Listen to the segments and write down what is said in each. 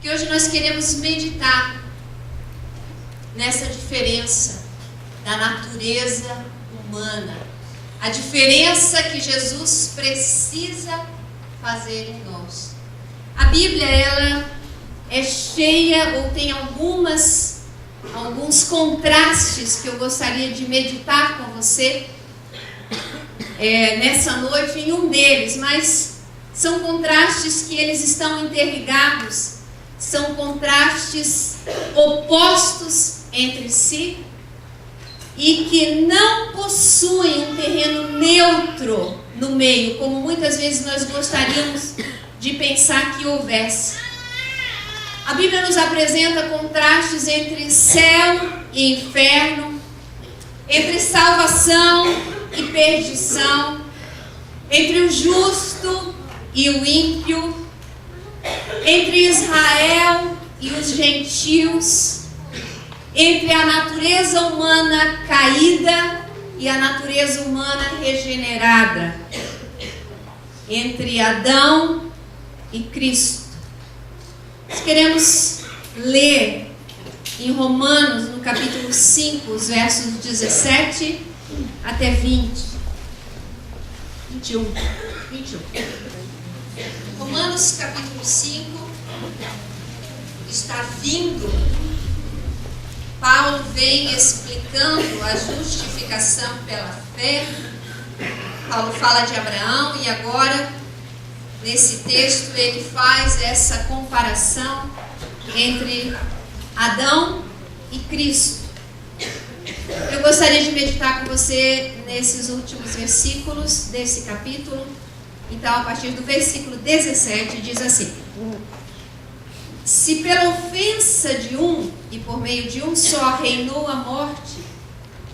que hoje nós queremos meditar nessa diferença da natureza humana, a diferença que Jesus precisa fazer em nós. A Bíblia, ela é cheia, ou tem alguns contrastes que eu gostaria de meditar com você nessa noite, em um deles, mas são contrastes que eles estão interligados, são contrastes opostos entre si e que não possuem um terreno neutro no meio, como muitas vezes nós gostaríamos de pensar que houvesse. A Bíblia nos apresenta contrastes entre céu e inferno, entre salvação e perdição, entre o justo e o ímpio, entre Israel e os gentios, entre a natureza humana caída e a natureza humana regenerada, entre Adão e Cristo. Nós queremos ler em Romanos, no capítulo 5, os versos 17 até 21. Romanos capítulo 5 está vindo. Paulo vem explicando a justificação pela fé. Paulo fala de Abraão e agora, nesse texto, ele faz essa comparação entre Adão e Cristo. Eu gostaria de meditar com você nesses últimos versículos desse capítulo. Então, a partir do versículo 17, diz assim: se pela ofensa de um e por meio de um só reinou a morte,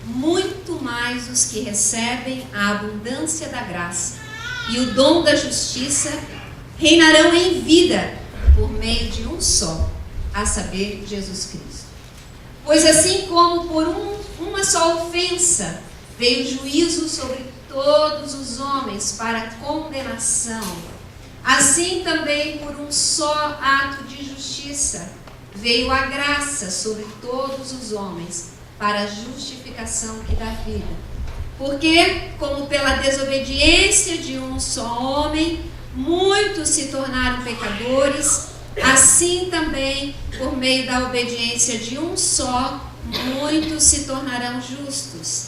muito mais os que recebem a abundância da graça e o dom da justiça reinarão em vida por meio de um só, a saber, Jesus Cristo. Pois assim como por uma só ofensa veio juízo sobre todos os homens para condenação, assim também por um só ato de justiça veio a graça sobre todos os homens para a justificação que dá vida. Porque, como pela desobediência de um só homem, muitos se tornaram pecadores, assim também, por meio da obediência de um só, muitos se tornarão justos.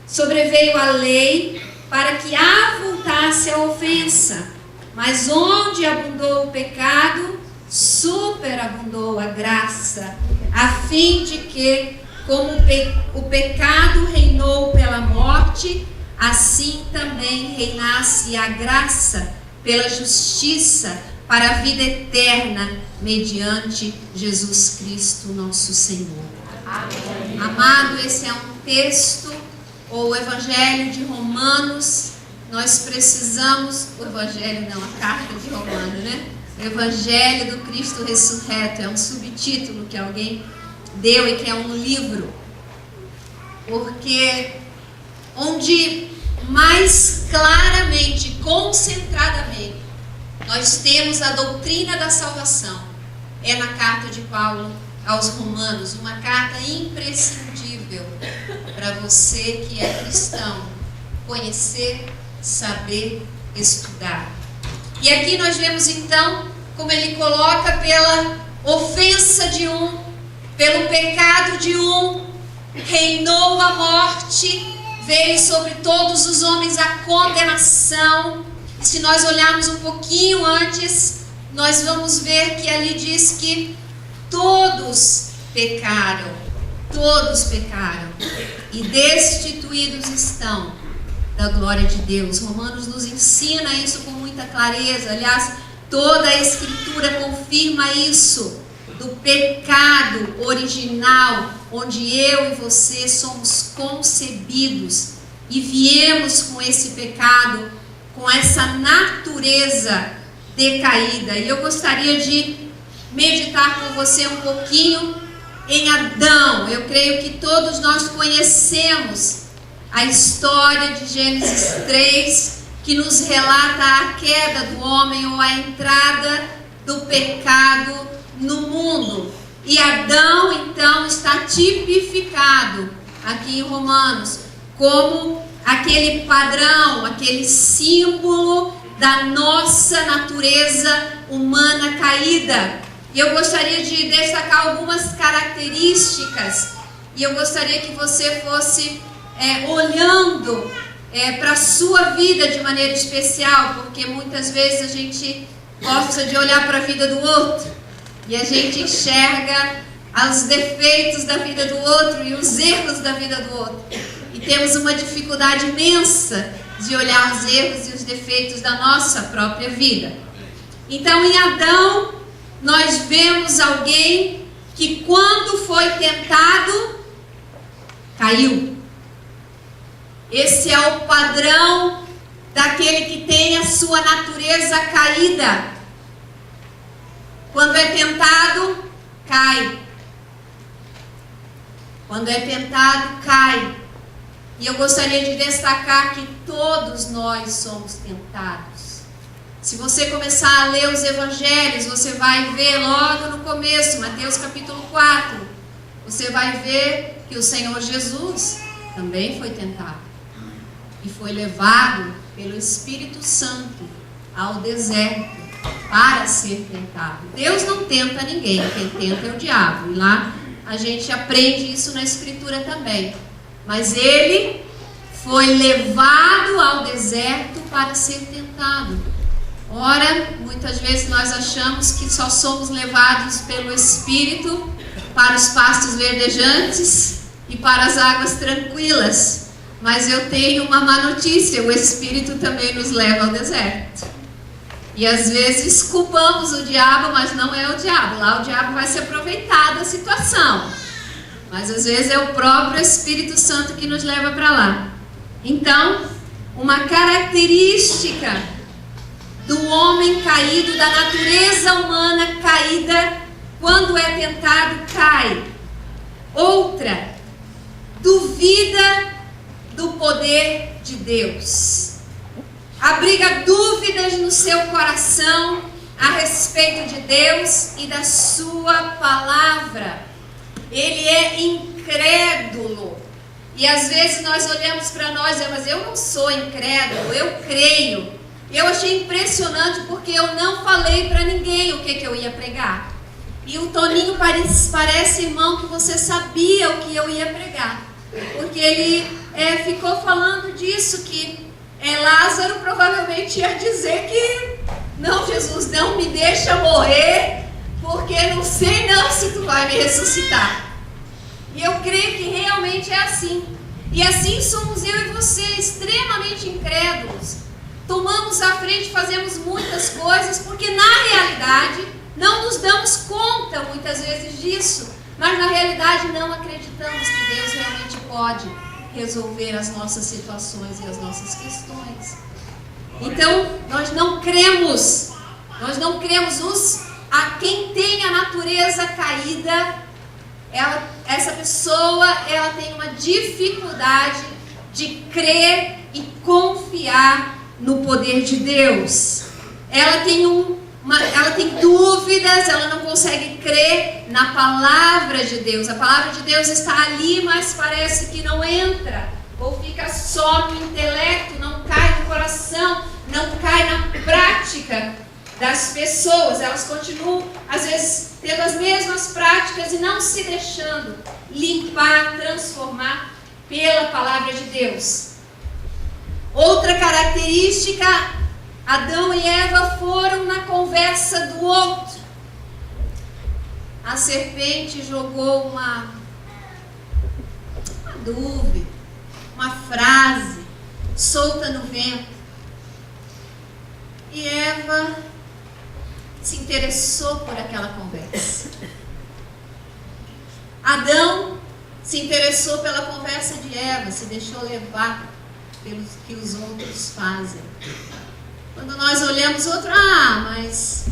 Sobreveio a lei para que avultasse a ofensa, mas onde abundou o pecado, superabundou a graça, a fim de que, como o pecado reinou pela morte, assim também reinasse a graça pela justiça para a vida eterna, mediante Jesus Cristo, nosso Senhor. Amém. Amado, esse é um texto, ou o Evangelho de Romanos. Nós precisamos, o Evangelho não, a carta de Romanos, né? O Evangelho do Cristo ressurreto, é um subtítulo que alguém deu e que é um livro, porque onde mais claramente, concentradamente, nós temos a doutrina da salvação é na carta de Paulo aos Romanos, uma carta imprescindível para você que é cristão conhecer, saber, estudar. E aqui nós vemos então como ele coloca pela ofensa de um, pelo pecado de um, reinou a morte, veio sobre todos os homens a condenação. E se nós olharmos um pouquinho antes, nós vamos ver que ali diz que todos pecaram e destituídos estão da glória de Deus. Romanos nos ensina isso com muita clareza. Aliás, toda a Escritura confirma isso, do pecado original, onde eu e você somos concebidos e viemos com esse pecado, com essa natureza decaída. E eu gostaria de meditar com você um pouquinho em Adão. Eu creio que todos nós conhecemos a história de Gênesis 3, que nos relata a queda do homem ou a entrada do pecado no mundo. E Adão, então, está tipificado aqui em Romanos como aquele padrão, aquele símbolo da nossa natureza humana caída. E eu gostaria de destacar algumas características, e eu gostaria que você fosse olhando para a sua vida de maneira especial, porque muitas vezes a gente gosta de olhar para a vida do outro e a gente enxerga os defeitos da vida do outro e os erros da vida do outro, e temos uma dificuldade imensa de olhar os erros e os defeitos da nossa própria vida. Então, em Adão, nós vemos alguém que, quando foi tentado, caiu. Esse é o padrão daquele que tem a sua natureza caída. Quando é tentado, cai. Quando é tentado, cai. E eu gostaria de destacar que todos nós somos tentados. Se você começar a ler os evangelhos, você vai ver logo no começo, Mateus capítulo 4, você vai ver que o Senhor Jesus também foi tentado. E foi levado pelo Espírito Santo ao deserto para ser tentado. Deus não tenta ninguém, quem tenta é o diabo. E lá a gente aprende isso na Escritura também. Mas ele foi levado ao deserto para ser tentado. Ora, muitas vezes nós achamos que só somos levados pelo Espírito para os pastos verdejantes e para as águas tranquilas. Mas eu tenho uma má notícia: o Espírito também nos leva ao deserto. E às vezes culpamos o diabo, mas não é o diabo. Lá o diabo vai se aproveitar da situação. Mas às vezes é o próprio Espírito Santo que nos leva para lá. Então, uma característica do homem caído, da natureza humana caída, quando é tentado, cai. Outra, duvida do poder de Deus. Abriga dúvidas no seu coração a respeito de Deus e da sua palavra. Ele é incrédulo. E às vezes nós olhamos para nós e dizemos: mas eu não sou incrédulo, eu creio. Eu achei impressionante porque eu não falei para ninguém o que eu ia pregar. E o Toninho parece, irmão, que você sabia o que eu ia pregar. Porque ele ficou falando disso, que Lázaro provavelmente ia dizer que não, Jesus, não me deixa morrer, porque não sei não se tu vai me ressuscitar. E eu creio que realmente é assim. E assim somos eu e você, extremamente incrédulos. Tomamos à frente, fazemos muitas coisas, porque na realidade não nos damos conta muitas vezes disso, mas na realidade não acreditamos que Deus realmente pode resolver as nossas situações e as nossas questões. Então, nós não cremos a quem tem a natureza caída. Essa pessoa, ela tem uma dificuldade de crer e confiar no poder de Deus. Ela tem dúvidas, ela não consegue crer na palavra de Deus. A palavra de Deus está ali, mas parece que não entra, ou fica só no intelecto, não cai no coração, não cai na prática das pessoas. Elas continuam, às vezes, tendo as mesmas práticas e não se deixando limpar, transformar pela palavra de Deus. Outra característica: Adão e Eva foram na conversa do outro. A serpente jogou uma dúvida, uma frase solta no vento. E Eva se interessou por aquela conversa. Adão se interessou pela conversa de Eva, se deixou levar pelo que os outros fazem. Quando nós olhamos outro, mas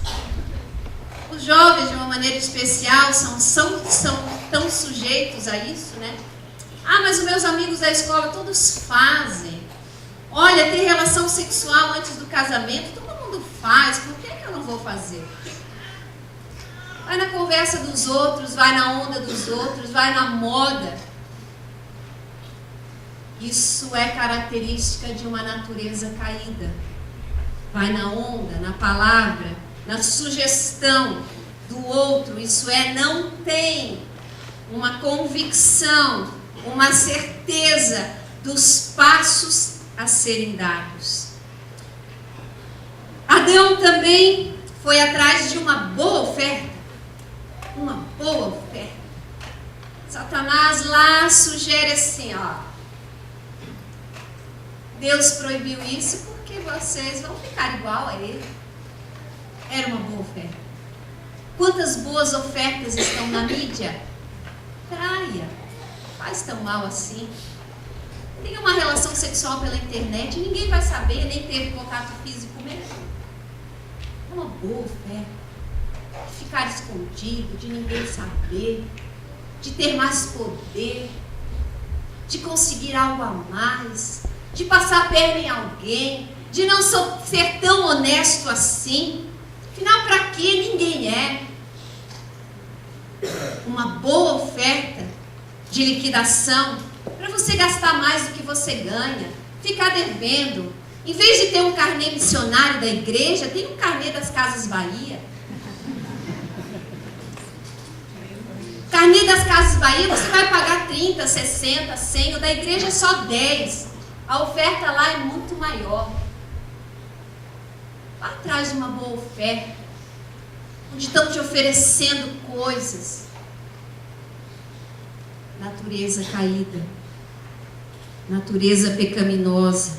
os jovens de uma maneira especial são tão sujeitos a isso, né? Mas os meus amigos da escola todos fazem. Olha, ter relação sexual antes do casamento, todo mundo faz, por que eu não vou fazer? vai na conversa dos outros, vai na onda dos outros, vai na moda. Isso é característica de uma natureza caída. Vai na onda, na palavra, na sugestão do outro. Isso é, não tem uma convicção, uma certeza dos passos a serem dados. Adão também foi atrás de uma boa oferta. Uma boa oferta. Satanás lá sugere assim, ó. Deus proibiu isso porque vocês vão ficar igual a ele. Era uma boa oferta. Quantas boas ofertas estão na mídia? Traia. Faz tão mal assim. Tem uma relação sexual pela internet, ninguém vai saber, nem teve contato físico mesmo. É uma boa oferta. De ficar escondido, de ninguém saber, de ter mais poder, de conseguir algo a mais, de passar a perna em alguém, de não ser tão honesto assim. Afinal, para que ninguém é? Uma boa oferta de liquidação, para você gastar mais do que você ganha, ficar devendo. Em vez de ter um carnê missionário da igreja, tem um carnê das Casas Bahia. Carnê das Casas Bahia, você vai pagar 30, 60, 100, o da igreja é só 10. A oferta lá é muito maior. Vá atrás de uma boa oferta, onde estão te oferecendo coisas. Natureza caída, natureza pecaminosa,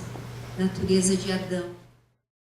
natureza de Adão.